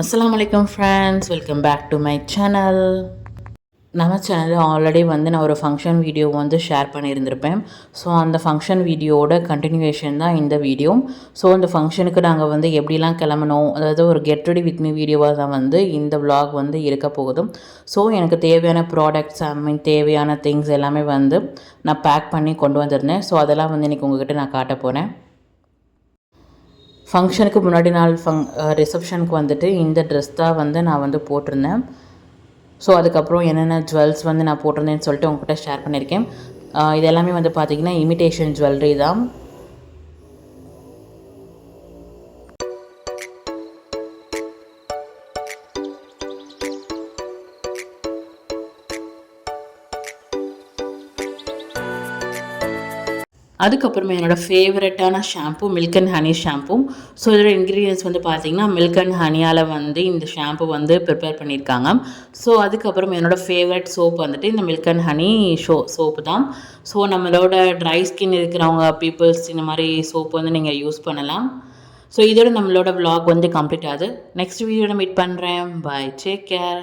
Assalamualaikum friends, welcome back to my channel. நம்ம சேனலில் already நான் ஒரு ஃபங்க்ஷன் வீடியோ ஷேர் பண்ணியிருந்திருப்பேன். ஸோ அந்த ஃபங்க்ஷன் வீடியோவோட கண்டினியூவேஷன் தான் இந்த வீடியோ. ஸோ அந்த ஃபங்க்ஷனுக்கு நாங்கள் எப்படிலாம் கிளம்பணும், அதாவது ஒரு கெட் ரெடி வித் மீ வீடியோவாக தான் இந்த vlog இருக்க போகுது. ஸோ எனக்கு தேவையான ப்ராடக்ட்ஸ் தேவையான திங்ஸ் எல்லாமே நான் பேக் பண்ணி கொண்டு வந்திருந்தேன். ஸோ அதெல்லாம் இன்றைக்கி உங்கள்கிட்ட நான் காட்ட போகிறேன். ஃபங்க்ஷனுக்கு முன்னாடி நாள் ரிசப்ஷனுக்கு இந்த ட்ரெஸ் தான் நான் போட்டிருந்தேன். ஸோ அதுக்கப்புறம் என்னென்ன ஜுவல்ஸ் நான் போட்டிருந்தேன்னு சொல்லிட்டு உங்கள்கிட்ட ஷேர் பண்ணியிருக்கேன். இது எல்லாமே பார்த்திங்கன்னா இமிட்டேஷன் ஜுவல்லரி தான். அதுக்கப்புறமா என்னோடய ஃபேவரட்டான shampoo milk and honey shampoo. So இதோட இன்க்ரீடியன்ஸ் பார்த்திங்கன்னா மில்க் அண்ட் ஹனியால் இந்த ஷாம்பு ப்ரிப்பேர் பண்ணியிருக்காங்க. ஸோ அதுக்கப்புறம் என்னோடய ஃபேவரட் சோப் இந்த மில்க் அண்ட் ஹனி சோப்பு தான். ஸோ நம்மளோட ட்ரை ஸ்கின் இருக்கிறவங்க பீப்புள்ஸ் இந்த மாதிரி சோப் நீங்கள் யூஸ் பண்ணலாம். ஸோ இதோட நம்மளோட vlog கம்ப்ளீட் ஆகுது. நெக்ஸ்ட் வீடியோவில் மீட் பண்ணுறேன். Bye, take care.